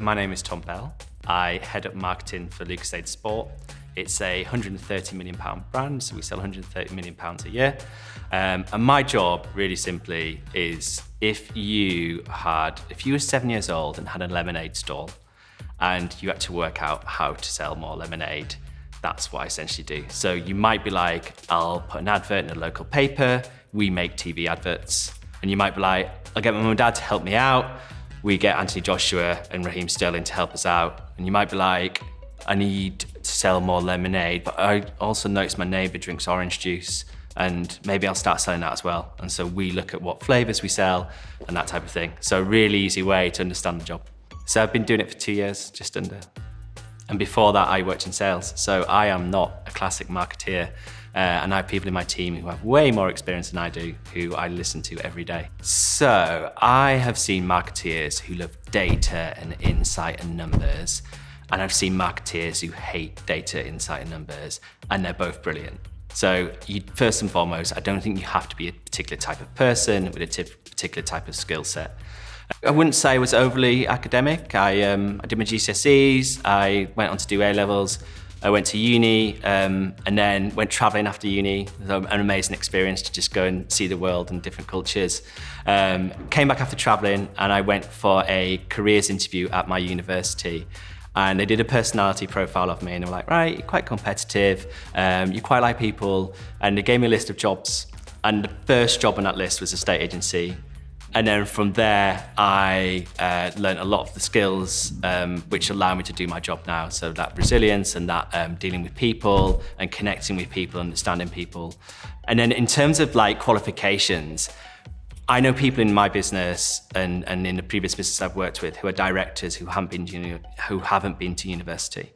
My name is Tom Bell. I head up marketing for Lucozade Sport. It's a £130 million brand, so we sell £130 million a year. And my job, really simply, is if you were 7 years old and had a lemonade stall, and you had to work out how to sell more lemonade, that's what I essentially do. So you might be like, I'll put an advert in a local paper, we make TV adverts. And you might be like, I'll get my mum and dad to help me out. We get Anthony Joshua and Raheem Sterling to help us out. And you might be like, I need to sell more lemonade, but I also noticed my neighbour drinks orange juice, and maybe I'll start selling that as well. And so we look at what flavours we sell and that type of thing. So a really easy way to understand the job. So I've been doing it for 2 years, just under. And before that, I worked in sales. So I am not a classic marketeer. And I have people in my team who have way more experience than I do, who I listen to every day. So I have seen marketeers who love data and insight and numbers. And I've seen marketeers who hate data, insight and numbers, and they're both brilliant. So first and foremost, I don't think you have to be a particular type of person with a particular type of skill set. I wouldn't say I was overly academic. I did my GCSEs, I went on to do A-levels, I went to uni, and then went traveling after uni. It was an amazing experience to just go and see the world and different cultures. Came back after traveling and I went for a careers interview at my university. And they did a personality profile of me and they were like, right, you're quite competitive, you quite like people. And they gave me a list of jobs. And the first job on that list was a estate agency. And then from there, I learned a lot of the skills which allow me to do my job now. So that resilience and that dealing with people and connecting with people, understanding people. And then in terms of like qualifications, I know people in my business and in the previous business I've worked with who are directors who haven't been to university.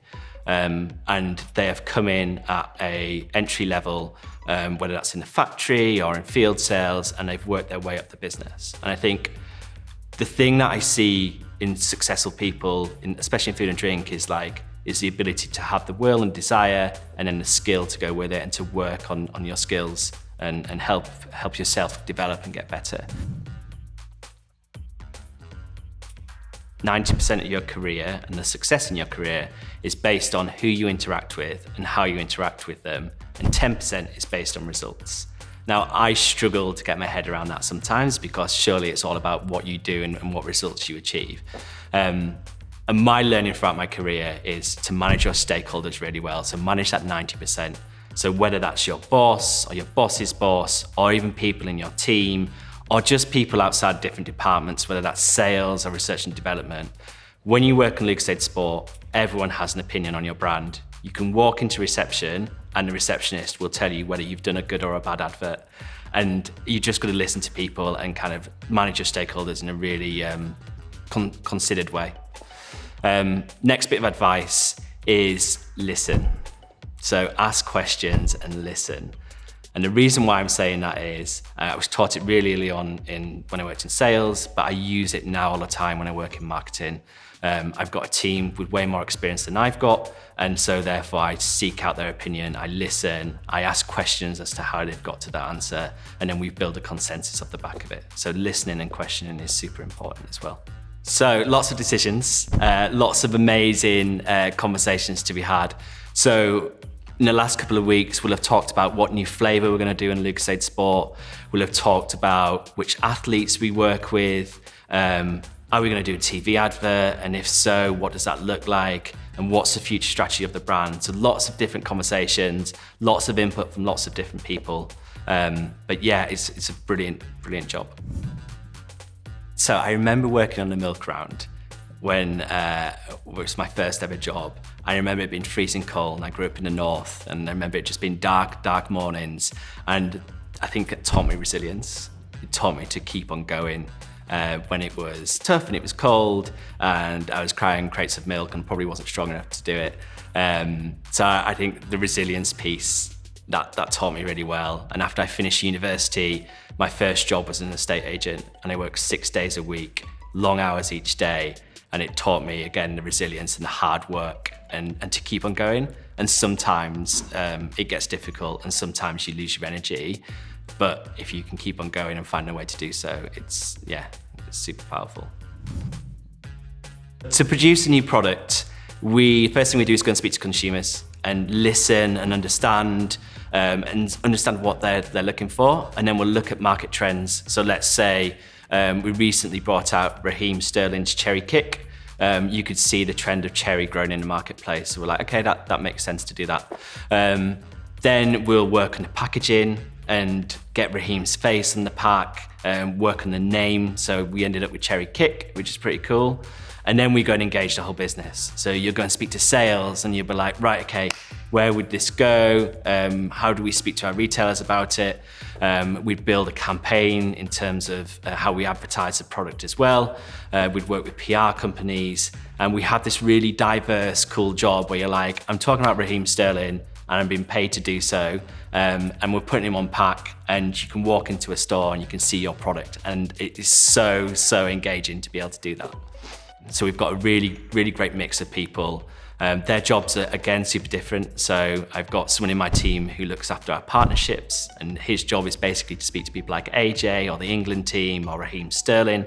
And they have come in at a entry level, whether that's in the factory or in field sales, and they've worked their way up the business. And I think the thing that I see in successful people, especially in food and drink, is the ability to have the will and desire, and then the skill to go with it and to work on your skills and help yourself develop and get better. 90% of your career and the success in your career is based on who you interact with and how you interact with them, and 10% is based on results. Now, I struggle to get my head around that sometimes because surely it's all about what you do and what results you achieve. And my learning throughout my career is to manage your stakeholders really well, so manage that 90%. So whether that's your boss or your boss's boss, or even people in your team, or just people outside different departments, whether that's sales or research and development. When you work in Lucozade Sport, everyone has an opinion on your brand. You can walk into reception and the receptionist will tell you whether you've done a good or a bad advert. And you just got to listen to people and kind of manage your stakeholders in a really considered way. Next bit of advice is listen. So ask questions and listen. And the reason why I'm saying that is I was taught it really early on when I worked in sales, but I use it now all the time when I work in marketing. I've got a team with way more experience than I've got, and so therefore I seek out their opinion, I listen, I ask questions as to how they've got to that answer, and then we build a consensus off the back of it. So listening and questioning is super important as well. So lots of decisions, lots of amazing conversations to be had. So in the last couple of weeks, we'll have talked about what new flavour we're going to do in Lucozade Sport. We'll have talked about which athletes we work with. Are we going to do a TV advert? And if so, what does that look like? And what's the future strategy of the brand? So lots of different conversations, lots of input from lots of different people. But yeah, it's a brilliant, brilliant job. So I remember working on the milk round when it was my first ever job. I remember it being freezing cold, and I grew up in the north, and I remember it just being dark mornings. And I think it taught me resilience. It taught me to keep on going when it was tough and it was cold, and I was crying crates of milk and probably wasn't strong enough to do it. So I think the resilience piece, that taught me really well. And after I finished university, my first job was an estate agent, and I worked 6 days a week, long hours each day. And it taught me, again, the resilience and the hard work and to keep on going. And sometimes it gets difficult and sometimes you lose your energy. But if you can keep on going and find a way to do so, it's super powerful. To produce a new product, first thing we do is go and speak to consumers and listen and understand what they're looking for, and then we'll look at market trends. So let's say we recently brought out Raheem Sterling's Cherry Kick. You could see the trend of cherry growing in the marketplace. So we're like, okay, that makes sense to do that. Then we'll work on the packaging and get Raheem's face on the pack, work on the name. So we ended up with Cherry Kick, which is pretty cool. And then we go and engage the whole business. So you'll go and speak to sales and you'll be like, right, okay, where would this go? How do we speak to our retailers about it? We'd build a campaign in terms of how we advertise the product as well. We'd work with PR companies, and we have this really diverse, cool job where you're like, I'm talking about Raheem Sterling and I'm being paid to do so. And we're putting him on pack, and you can walk into a store and you can see your product. And it is so engaging to be able to do that. So we've got a really great mix of people. Their jobs are, again, super different. So I've got someone in my team who looks after our partnerships, and his job is basically to speak to people like AJ or the England team or Raheem Sterling.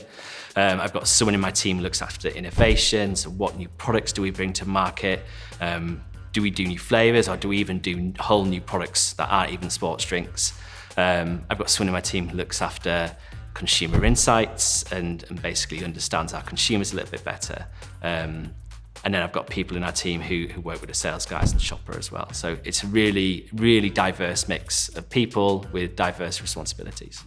I've got someone in my team who looks after innovation. So what new products do we bring to market? Do we do new flavors, or do we even do whole new products that aren't even sports drinks? I've got someone in my team who looks after consumer insights and basically understands our consumers a little bit better. And then I've got people in our team who work with the sales guys and shopper as well. So it's a really diverse mix of people with diverse responsibilities.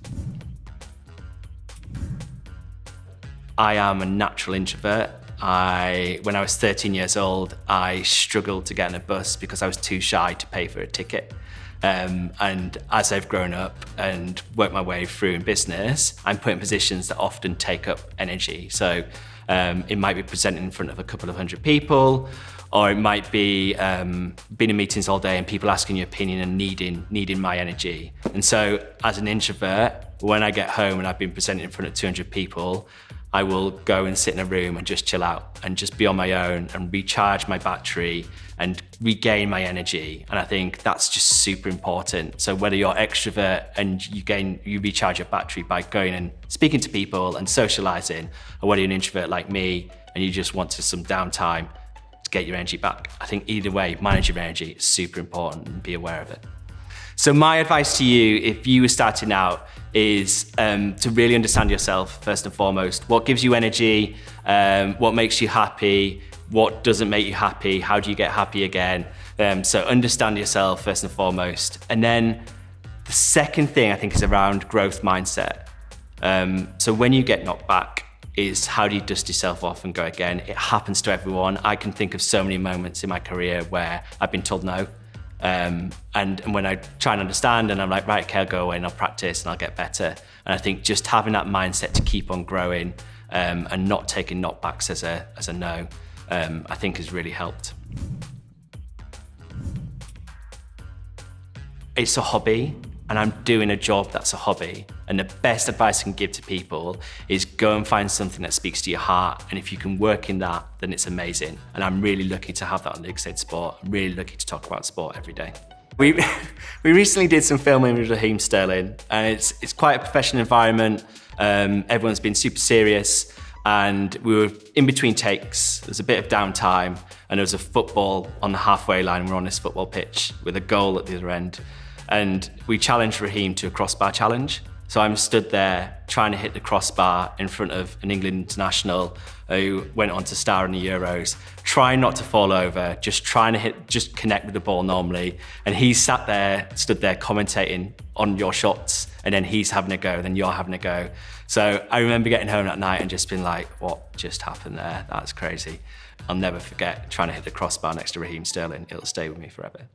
I am a natural introvert. When I was 13 years old, I struggled to get on a bus because I was too shy to pay for a ticket. And as I've grown up and worked my way through in business, I'm put in positions that often take up energy. So it might be presenting in front of a couple of hundred people, or it might be being in meetings all day and people asking your opinion and needing my energy. And so as an introvert, when I get home and I've been presenting in front of 200 people, I will go and sit in a room and just chill out and just be on my own and recharge my battery and regain my energy. And I think that's just super important. So whether you're extrovert and you recharge your battery by going and speaking to people and socializing, or whether you're an introvert like me and you just want some downtime to get your energy back, I think either way, manage your energy is super important, and be aware of it. So my advice to you, if you were starting out, is to really understand yourself first and foremost. What gives you energy? What makes you happy? What doesn't make you happy? How do you get happy again? So understand yourself first and foremost. And then the second thing I think is around growth mindset. So when you get knocked back, is how do you dust yourself off and go again? It happens to everyone. I can think of so many moments in my career where I've been told no. And when I try and understand, and I'm like, right, okay, I'll go away and I'll practice and I'll get better. And I think just having that mindset to keep on growing and not taking knockbacks as a no, I think has really helped. It's a hobby, and I'm doing a job that's a hobby. And the best advice I can give to people is go and find something that speaks to your heart. And if you can work in that, then it's amazing. And I'm really lucky to have that on Lakeside Sport. I'm really lucky to talk about sport every day. We recently did some filming with Raheem Sterling, and it's quite a professional environment. Everyone's been super serious, and we were in between takes. There's a bit of downtime, and there was a football on the halfway line. We're on this football pitch with a goal at the other end. And we challenged Raheem to a crossbar challenge. So I'm stood there trying to hit the crossbar in front of an England international who went on to star in the Euros, trying not to fall over, just trying to just connect with the ball normally. And he stood there commentating on your shots, and then he's having a go, then you're having a go. So I remember getting home that night and just being like, what just happened there? That's crazy. I'll never forget trying to hit the crossbar next to Raheem Sterling. It'll stay with me forever.